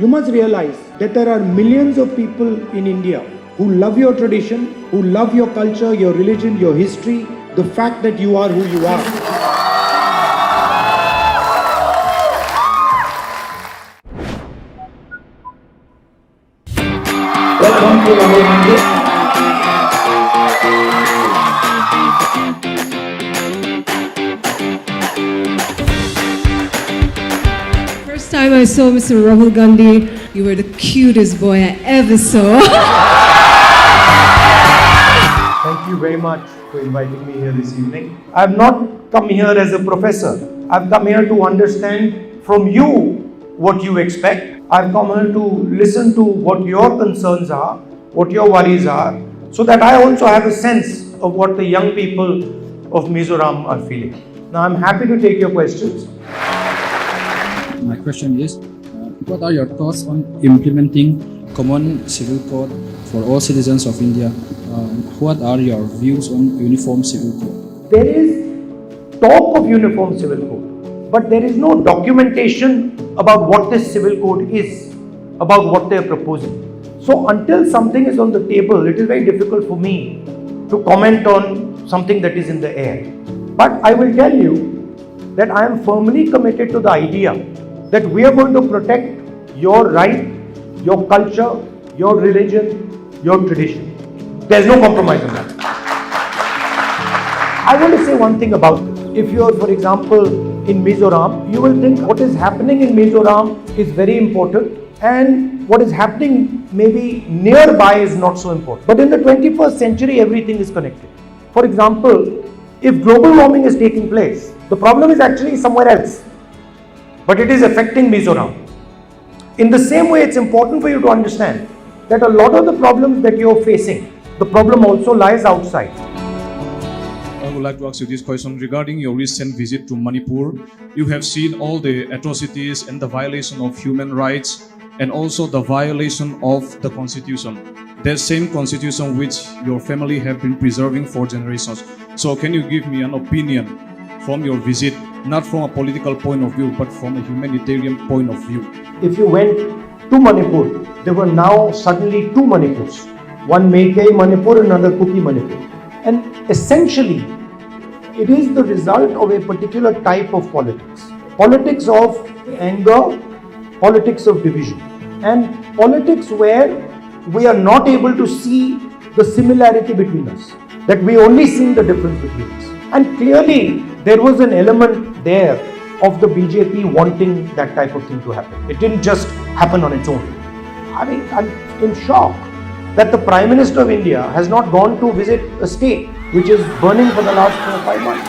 You must realize that there are millions of people in India who love your tradition, who love your culture, your religion, your history, the fact that you are who you are. Welcome to Rahul. First time I saw Mr. Rahul Gandhi, you were the cutest boy I ever saw. Thank you very much for inviting me here this evening. I have not come here as a professor. I've come here to understand from you what you expect. I've come here to listen to what your concerns are, what your worries are, so that I also have a sense of what the young people of Mizoram are feeling. Now I'm happy to take your questions. My question is, what are your thoughts on implementing common civil code for all citizens of India? What are your views on uniform civil code? There is talk of uniform civil code, but there is no documentation about what this civil code is, about what they are proposing. So until something is on the table, it is very difficult for me to comment on something that is in the air. But I will tell you that I am firmly committed to the idea that we are going to protect your right, your culture, your religion, your tradition. There's no compromise on that. I want to say one thing about this. If you are, for example, in Mizoram, you will think what is happening in Mizoram is very important and what is happening maybe nearby is not so important. But in the 21st century, everything is connected. For example, if global warming is taking place, the problem is actually somewhere else, but it is affecting Mizoram. In the same way, it's important for you to understand that a lot of the problems that you're facing, the problem also lies outside. I would like to ask you this question regarding your recent visit to Manipur. You have seen all the atrocities and the violation of human rights and also the violation of the constitution. That same constitution which your family have been preserving for generations. So can you give me an opinion from your visit, not from a political point of view, but from a humanitarian point of view? If you went to Manipur, there were now suddenly two Manipurs. One Meitei Manipur, another Kuki Manipur. And essentially, it is the result of a particular type of politics. Politics of anger, politics of division. And politics where we are not able to see the similarity between us. That we only see the difference between us. And clearly, there was an element there of the BJP wanting that type of thing to happen. It didn't just happen on its own. I mean, I'm in shock that the Prime Minister of India has not gone to visit a state which is burning for the last 4 or 5 months.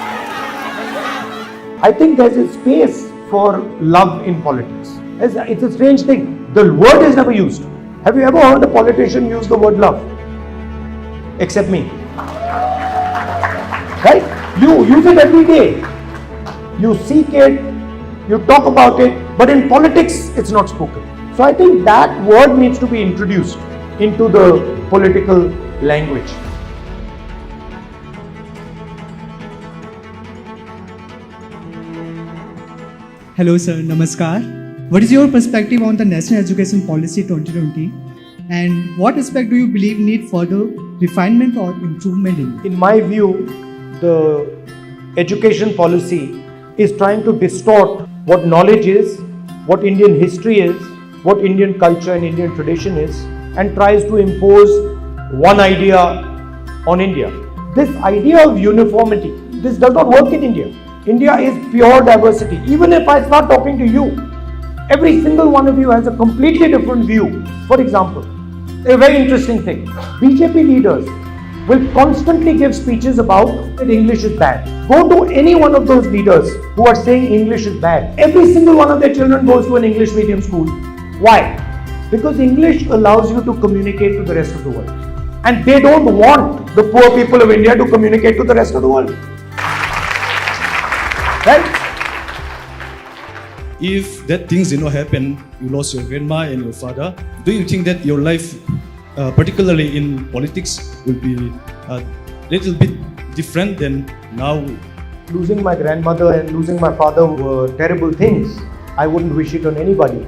I think there's a space for love in politics. It's a strange thing. The word is never used. Have you ever heard a politician use the word love? Except me. Right? You use it every day. You seek it, you talk about it, but in politics, it's not spoken. So I think that word needs to be introduced into the political language. Hello sir, Namaskar. What is your perspective on the National Education Policy 2020 and what aspect do you believe need further refinement or improvement in? In my view, the education policy is trying to distort what knowledge is, what Indian history is, what Indian culture and Indian tradition is, and tries to impose one idea on India. This idea of uniformity, this does not work in India. India is pure diversity. Even if I start talking to you, every single one of you has a completely different view. For example, a very interesting thing, BJP leaders will constantly give speeches about that English is bad. Go to any one of those leaders who are saying English is bad. Every single one of their children goes to an English medium school. Why? Because English allows you to communicate to the rest of the world. And they don't want the poor people of India to communicate to the rest of the world. Right? If that things did not happen, you lost your grandma and your father, do you think that your life, particularly in politics, will be a little bit different than now? Losing my grandmother and losing my father were terrible things. I wouldn't wish it on anybody.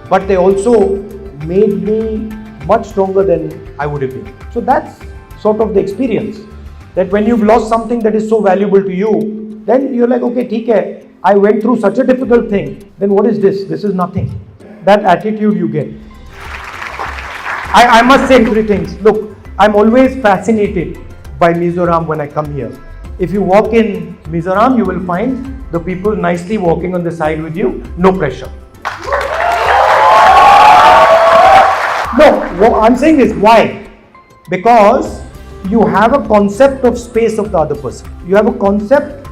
but they also made me much stronger than I would have been. So that's sort of the experience. That when you've lost something that is so valuable to you, then you're like, okay, theek hai, I went through such a difficult thing, then what is this? This is nothing. That attitude you get. I must say 3 things. Look, I'm always fascinated by Mizoram when I come here. If you walk in Mizoram, you will find the people nicely walking on the side with you, no pressure. No, what I'm saying is why? Because you have a concept of space of the other person. You have a concept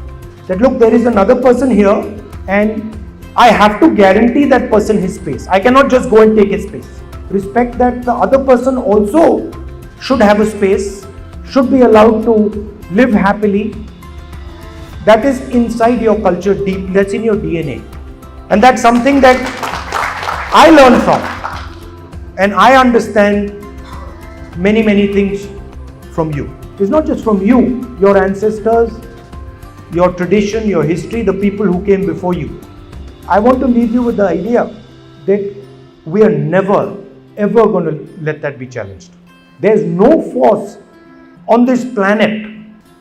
that look, there is another person here and I have to guarantee that person his space. I cannot just go and take his space. Respect that the other person also should have a space, should be allowed to live happily. That is inside your culture deep, that's in your DNA. And that's something that I learned from. And I understand many things from you. It's not just from you, your ancestors, your tradition, your history, the people who came before you. I want to leave you with the idea that we are never ever going to let that be challenged. There's no force on this planet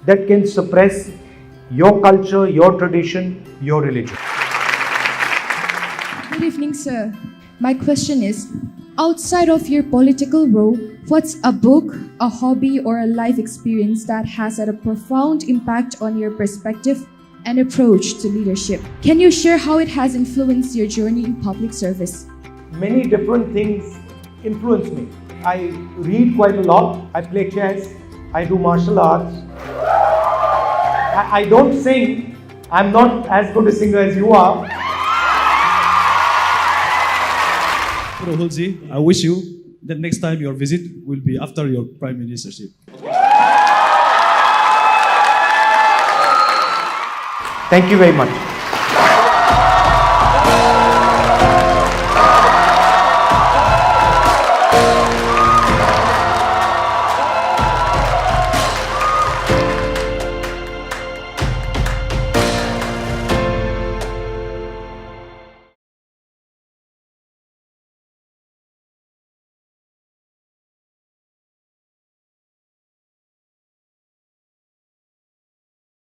that can suppress your culture, your tradition, your religion. Good evening, sir. My question is, outside of your political role, what's a book, a hobby, or a life experience that has had a profound impact on your perspective and approach to leadership? Can you share how it has influenced your journey in public service? Many different things influence me. I read quite a lot. I play chess. I do martial arts. I don't sing. I'm not as good a singer as you are. Rahul ji, I wish you that next time your visit will be after your prime ministership. Thank you very much.